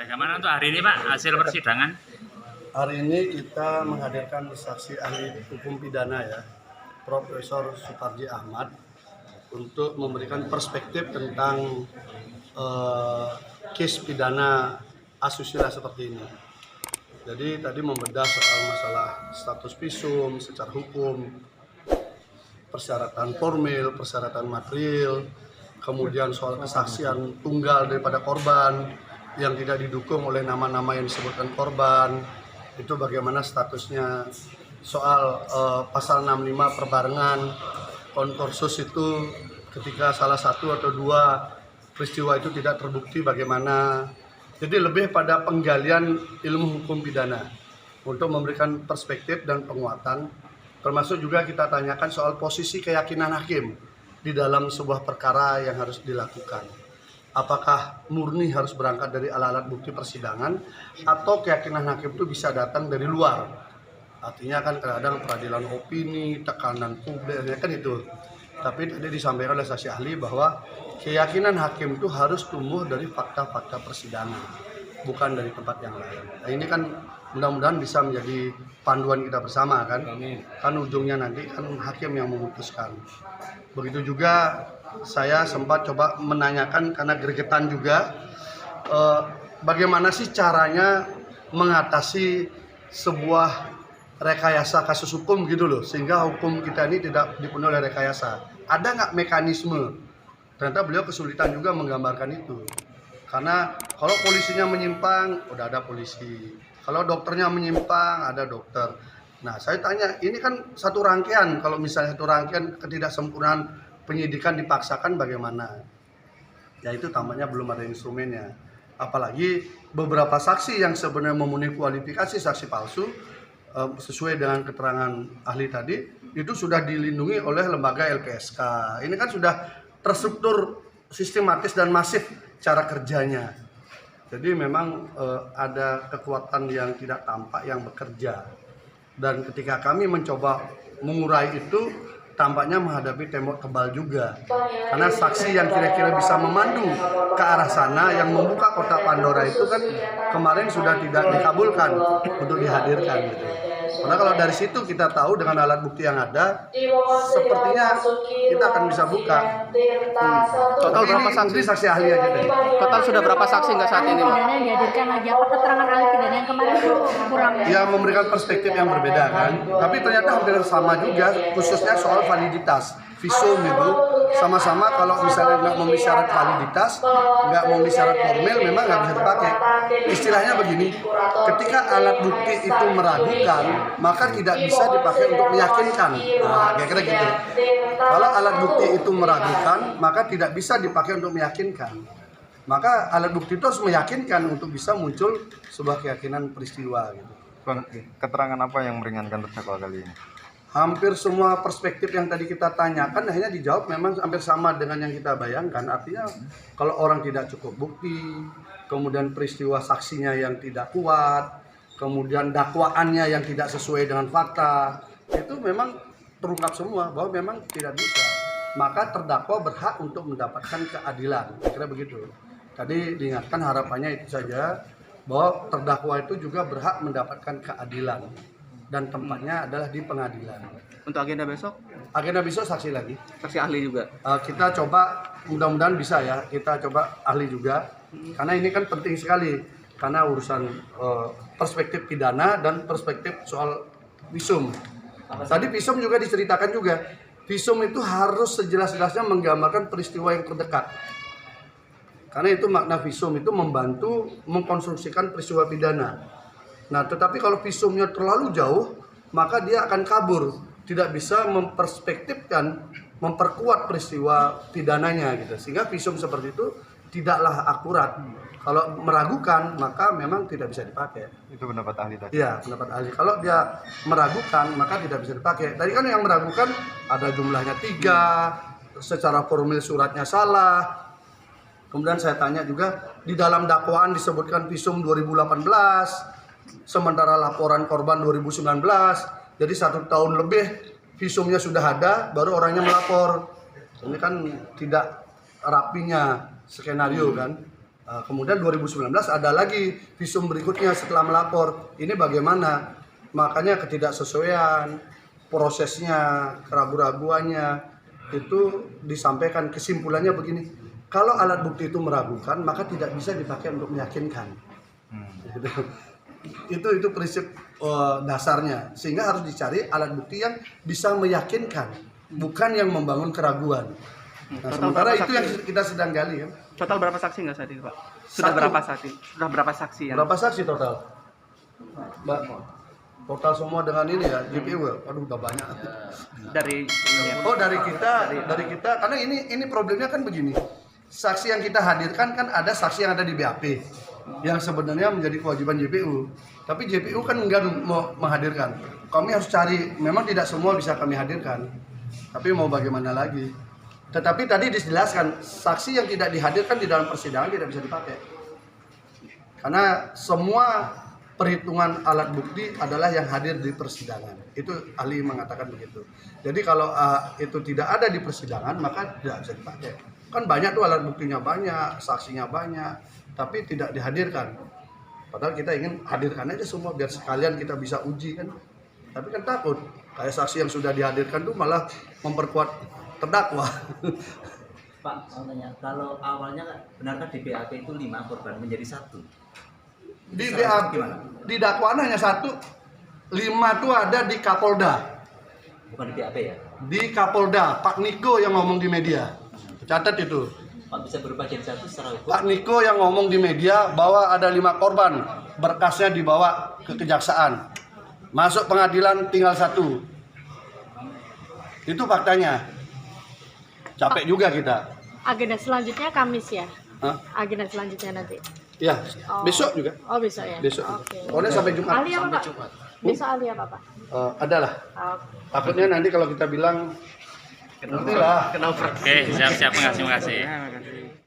Bagaimana untuk hari ini Pak hasil persidangan? Hari ini kita menghadirkan saksi ahli hukum pidana ya, Profesor Suparji Ahmad, untuk memberikan perspektif tentang case pidana asusila seperti ini. Jadi tadi membedah soal masalah status visum secara hukum, persyaratan formil, persyaratan material, kemudian soal kesaksian tunggal daripada korban yang tidak didukung oleh nama-nama yang disebutkan korban, itu bagaimana statusnya, soal pasal 65 perbarengan, konkursus itu ketika salah satu atau dua peristiwa itu tidak terbukti bagaimana. Jadi lebih pada penggalian ilmu hukum pidana untuk memberikan perspektif dan penguatan, termasuk juga kita tanyakan soal posisi keyakinan hakim di dalam sebuah perkara yang harus dilakukan. Apakah murni harus berangkat dari alat-alat bukti persidangan atau keyakinan hakim itu bisa datang dari luar. Artinya kan kadang peradilan opini, tekanan publik, kan itu. Tapi tadi disampaikan oleh saksi ahli bahwa keyakinan hakim itu harus tumbuh dari fakta-fakta persidangan, bukan dari tempat yang lain. Nah, ini kan mudah-mudahan bisa menjadi panduan kita bersama kan. Kan ujungnya nanti kan hakim yang memutuskan. Begitu juga saya sempat coba menanyakan karena gregetan juga, bagaimana sih caranya mengatasi sebuah rekayasa kasus hukum gitu loh, sehingga hukum kita ini tidak dipenuhi oleh rekayasa. Ada nggak mekanisme? Ternyata beliau kesulitan juga menggambarkan itu. Karena kalau polisinya menyimpang, udah ada polisi. Kalau dokternya menyimpang, ada dokter. Nah, saya tanya, ini kan satu rangkaian. Kalau misalnya satu rangkaian ketidaksempurnaan penyidikan dipaksakan bagaimana? Ya itu tampaknya belum ada instrumennya. Apalagi beberapa saksi yang sebenarnya memenuhi kualifikasi saksi palsu, sesuai dengan keterangan ahli tadi, itu sudah dilindungi oleh lembaga LPSK. Ini kan sudah terstruktur sistematis dan masif cara kerjanya. Jadi memang ada kekuatan yang tidak tampak yang bekerja. Dan ketika kami mencoba mengurai itu, tampaknya menghadapi tembok tebal juga. Karena saksi yang kira-kira bisa memandu ke arah sana, yang membuka kotak Pandora itu kan kemarin sudah tidak dikabulkan untuk dihadirkan gitu. Karena kalau dari situ kita tahu dengan alat bukti yang ada, sepertinya kita akan bisa buka. Total berapa saksi? Ini saksi ahli aja deh. Total sudah berapa saksi nggak saat ini, Pak? Pidana yang dihadirkan lagi, apa keterangan ahli pidana yang kemarin itu kurang? Ya memberikan perspektif yang berbeda kan. Tapi ternyata hampir sama juga, khususnya soal validitas. Visum itu sama-sama kalau misalnya nggak memenuhi syarat validitas, nggak memenuhi syarat formil, memang nggak bisa dipakai. Istilahnya begini, ketika alat bukti itu meragukan, maka tidak bisa dipakai untuk meyakinkan. Nah, kira-kira gitu. Kalau alat bukti itu meragukan, maka tidak bisa dipakai untuk meyakinkan. Maka alat bukti itu harus meyakinkan untuk bisa muncul sebuah keyakinan peristiwa gitu. Bang, keterangan apa yang meringankan terdakwa kali ini? Hampir semua perspektif yang tadi kita tanyakan akhirnya dijawab memang hampir sama dengan yang kita bayangkan. Artinya kalau orang tidak cukup bukti, kemudian peristiwa saksinya yang tidak kuat, kemudian dakwaannya yang tidak sesuai dengan fakta, itu memang terungkap semua bahwa memang tidak bisa. Maka terdakwa berhak untuk mendapatkan keadilan. Kira begitu. Tadi diingatkan harapannya itu saja, bahwa terdakwa itu juga berhak mendapatkan keadilan. Dan tempatnya adalah di pengadilan. Untuk agenda besok? Agenda besok saksi lagi. Saksi ahli juga? Kita coba, mudah-mudahan bisa ya, kita coba ahli juga. Karena ini kan penting sekali. Karena urusan perspektif pidana dan perspektif soal visum. Tadi visum juga diceritakan juga. Visum itu harus sejelas-jelasnya menggambarkan peristiwa yang terdekat. Karena itu makna visum itu membantu mengkonstruksikan peristiwa pidana. Nah, tetapi kalau visumnya terlalu jauh, maka dia akan kabur, tidak bisa memperspektifkan, memperkuat peristiwa pidananya gitu. Sehingga visum seperti itu tidaklah akurat. Kalau meragukan, maka memang tidak bisa dipakai. Itu pendapat ahli tadi? Iya, pendapat ahli. Kalau dia meragukan, maka tidak bisa dipakai. Tadi kan yang meragukan ada jumlahnya 3, secara formil suratnya salah. Kemudian saya tanya juga, di dalam dakwaan disebutkan visum 2018, sementara laporan korban 2019, jadi 1 tahun lebih visumnya sudah ada, baru orangnya melapor. Ini kan tidak rapinya skenario kan. Kemudian 2019 ada lagi visum berikutnya setelah melapor. Ini bagaimana? Makanya ketidaksesuaian, prosesnya, keraguan-raguannya itu disampaikan, kesimpulannya begini. Kalau alat bukti itu meragukan, maka tidak bisa dipakai untuk meyakinkan. Itu prinsip dasarnya. Sehingga harus dicari alat bukti yang bisa meyakinkan, bukan yang membangun keraguan. Nah, sementara itu yang kita sedang gali kan. Total berapa saksi nggak saat itu, Pak? Sudah Satu. berapa saksi? Sudah berapa saksi yang? Berapa saksi total? Mbak, total semua dengan ini ya, JPU ya? Aduh, udah banyak. Dari Oh, dari kita, karena ini problemnya kan begini. Saksi yang kita hadirkan kan ada saksi yang ada di BAP, yang sebenarnya menjadi kewajiban JPU. Tapi JPU kan enggak mau menghadirkan. Kami harus cari, memang tidak semua bisa kami hadirkan. Tapi mau bagaimana lagi? Tetapi tadi dijelaskan, saksi yang tidak dihadirkan di dalam persidangan tidak bisa dipakai. Karena semua perhitungan alat bukti adalah yang hadir di persidangan. Itu ahli mengatakan begitu. Jadi kalau itu tidak ada di persidangan, maka tidak bisa dipakai. Kan banyak tuh alat buktinya banyak, saksinya banyak, tapi tidak dihadirkan. Padahal kita ingin hadirkan aja semua biar sekalian kita bisa uji kan. Tapi kan takut, kayak saksi yang sudah dihadirkan tuh malah memperkuat terdakwa. Pak, mau tanya, kalau awalnya benarkah di BAP itu 5 korban menjadi 1? Di BAP, di dakwaan hanya 1, 5 tuh ada di Kapolda. Bukan di BAP ya? Di Kapolda, Pak Niko yang ngomong di media. Catat itu. Pak, bisa berubah jadi 1 secara hukum? Pak Niko yang ngomong di media bahwa ada 5 korban, berkasnya dibawa ke kejaksaan. Masuk pengadilan tinggal 1. Itu faktanya. Capek juga kita. Agenda selanjutnya Kamis ya? Hah? Agenda selanjutnya nanti? Ya, Oh. besok juga. Oh besok ya? Besok. Oke. Pokoknya sampai Jumat. Ahli apa Pak? Besok ahli apa Pak? Adalah. Oke. Takutnya nanti kalau kita bilang nanti lah. Oke, siap-siap, makasih. Ya, makasih.